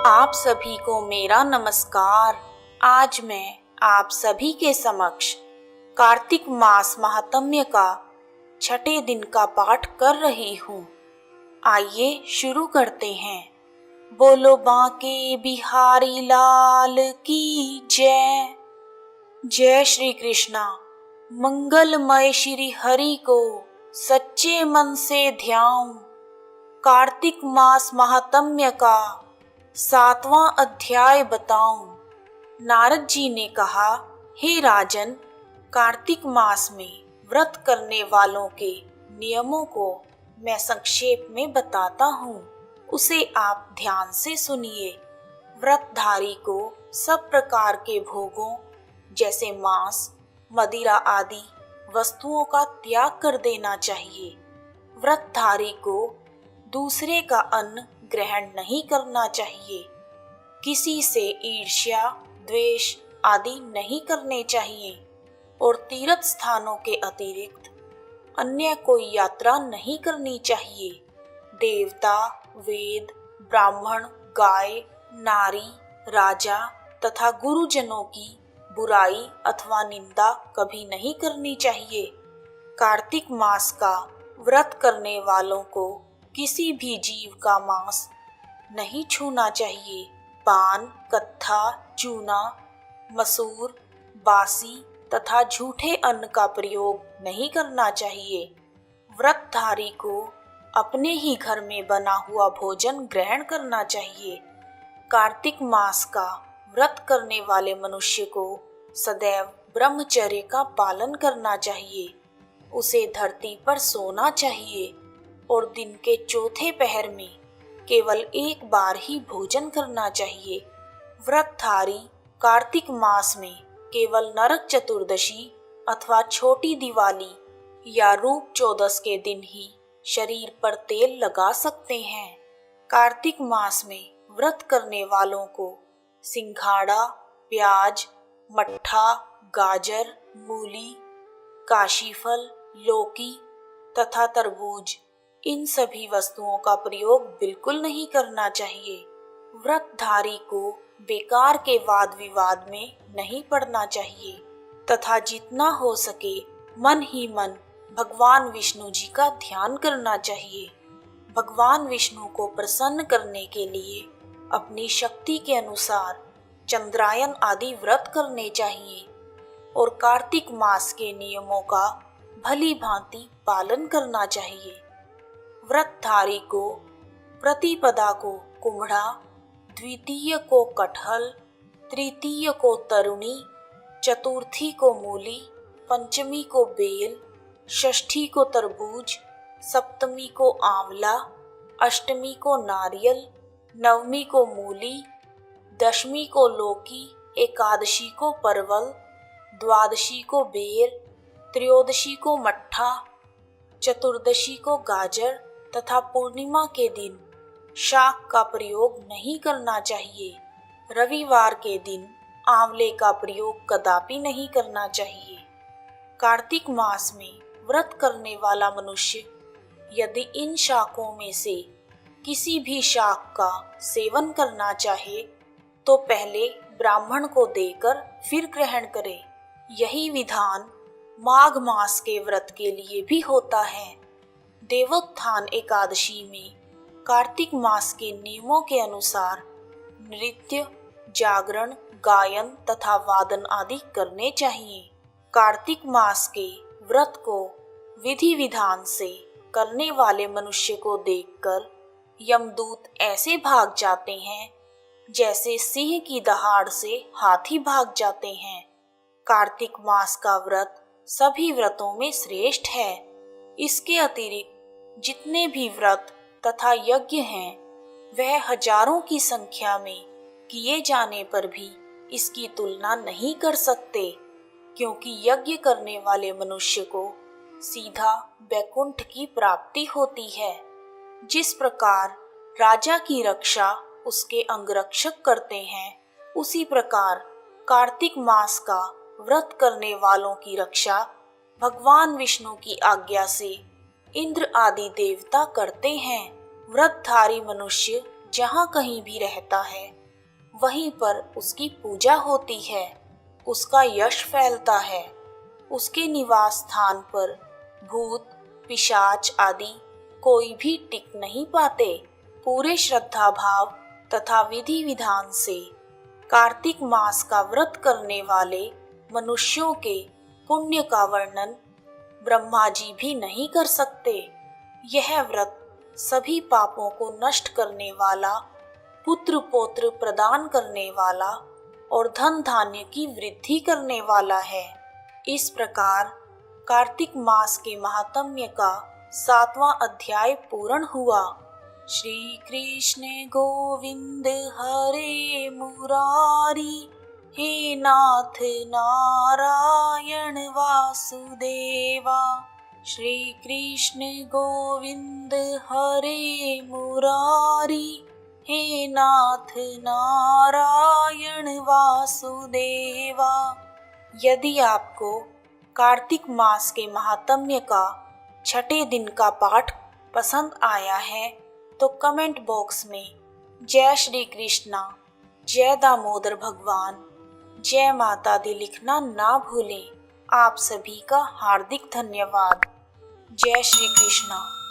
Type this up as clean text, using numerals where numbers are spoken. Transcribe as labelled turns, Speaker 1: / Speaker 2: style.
Speaker 1: आप सभी को मेरा नमस्कार। आज मैं आप सभी के समक्ष कार्तिक मास महात्म्य का छठे दिन का पाठ कर रही हूँ। आइए शुरू करते हैं। बोलो बांके बिहारी लाल की जय। जय श्री कृष्णा। मंगलमय श्री हरि को सच्चे मन से ध्याऊं। कार्तिक मास महात्म्य का 7वां अध्याय बताऊं। नारद जी ने कहा, हे राजन, कार्तिक मास में व्रत करने वालों के नियमों को मैं संक्षेप में बताता हूँ, उसे आप ध्यान से सुनिए। व्रतधारी को सब प्रकार के भोगों जैसे मांस, मदिरा आदि वस्तुओं का त्याग कर देना चाहिए। व्रतधारी को दूसरे का अन्न ग्रहण नहीं करना चाहिए। किसी से ईर्ष्या, द्वेष आदि नहीं करने चाहिए और तीर्थ स्थानों के अतिरिक्त अन्य कोई यात्रा नहीं करनी चाहिए। देवता, वेद, ब्राह्मण, गाय, नारी, राजा तथा गुरुजनों की बुराई अथवा निंदा कभी नहीं करनी चाहिए। कार्तिक मास का व्रत करने वालों को किसी भी जीव का मांस नहीं छूना चाहिए। पान, कत्था, चूना, मसूर, बासी तथा झूठे अन्न का प्रयोग नहीं करना चाहिए। व्रतधारी को अपने ही घर में बना हुआ भोजन ग्रहण करना चाहिए। कार्तिक मास का व्रत करने वाले मनुष्य को सदैव ब्रह्मचर्य का पालन करना चाहिए। उसे धरती पर सोना चाहिए और दिन के चौथे पहर में केवल एक बार ही भोजन करना चाहिए। व्रतधारी कार्तिक मास में केवल नरक चतुर्दशी अथवा छोटी दिवाली या रूप चौदस के दिन ही शरीर पर तेल लगा सकते हैं। कार्तिक मास में व्रत करने वालों को सिंघाड़ा, प्याज, मट्ठा, गाजर, मूली, काशीफल, लौकी तथा तरबूज, इन सभी वस्तुओं का प्रयोग बिल्कुल नहीं करना चाहिए। व्रतधारी को बेकार के वाद विवाद में नहीं पड़ना चाहिए तथा जितना हो सके मन ही मन भगवान विष्णु जी का ध्यान करना चाहिए। भगवान विष्णु को प्रसन्न करने के लिए अपनी शक्ति के अनुसार चंद्रायन आदि व्रत करने चाहिए और कार्तिक मास के नियमों का भली भांति पालन करना चाहिए। व्रतधारी को प्रतिपदा को कुम्हड़ा, द्वितीय को कटहल, तृतीय को तरुणी, चतुर्थी को मूली, पंचमी को बेल, षष्ठी को तरबूज, सप्तमी को आंवला, अष्टमी को नारियल, नवमी को मूली, दशमी को लौकी, एकादशी को परवल, द्वादशी को बेर, त्रयोदशी को मट्ठा, चतुर्दशी को गाजर तथा पूर्णिमा के दिन शाक का प्रयोग नहीं करना चाहिए। रविवार के दिन आंवले का प्रयोग कदापि नहीं करना चाहिए। कार्तिक मास में व्रत करने वाला मनुष्य यदि इन शाकों में से किसी भी शाक का सेवन करना चाहे तो पहले ब्राह्मण को देकर फिर ग्रहण करे। यही विधान माघ मास के व्रत के लिए भी होता है। देवोत्थान एकादशी में कार्तिक मास के नियमों के अनुसार नृत्य, जागरण, गायन तथा वादन आदि करने चाहिए। कार्तिक मास के व्रत को विधि विधान से करने वाले मनुष्य को देखकर यमदूत ऐसे भाग जाते हैं जैसे सिंह की दहाड़ से हाथी भाग जाते हैं। कार्तिक मास का व्रत सभी व्रतों में श्रेष्ठ है। इसके अतिरिक्त जितने भी व्रत तथा यज्ञ हैं वह हजारों की संख्या में किए जाने पर भी इसकी तुलना नहीं कर सकते, क्योंकि यज्ञ करने वाले मनुष्य को सीधा वैकुंठ की प्राप्ति होती है। जिस प्रकार राजा की रक्षा उसके अंगरक्षक करते हैं, उसी प्रकार कार्तिक मास का व्रत करने वालों की रक्षा भगवान विष्णु की आज्ञा से इंद्र आदि देवता करते हैं। व्रतधारी मनुष्य जहाँ कहीं भी रहता है वहीं पर उसकी पूजा होती है, उसका यश फैलता है। उसके निवास स्थान पर भूत पिशाच आदि कोई भी टिक नहीं पाते। पूरे श्रद्धा भाव तथा विधि विधान से कार्तिक मास का व्रत करने वाले मनुष्यों के पुण्य का वर्णन ब्रह्मा जी भी नहीं कर सकते। यह व्रत सभी पापों को नष्ट करने वाला, पुत्र पौत्र प्रदान करने वाला और धन धान्य की वृद्धि करने वाला है। इस प्रकार कार्तिक मास के महात्म्य का 7वां अध्याय पूर्ण हुआ। श्री कृष्ण गोविंद हरे मुरारी, हे नाथ नारायण वासुदेवा। श्री कृष्ण गोविंद हरे मुरारी, हे नाथ नारायण वासुदेवा। यदि आपको कार्तिक मास के महात्म्य का छठे दिन का पाठ पसंद आया है तो कमेंट बॉक्स में जय श्री कृष्णा, जय दामोदर भगवान, जय माता दी लिखना ना भूलें। आप सभी का हार्दिक धन्यवाद। जय श्री कृष्णा।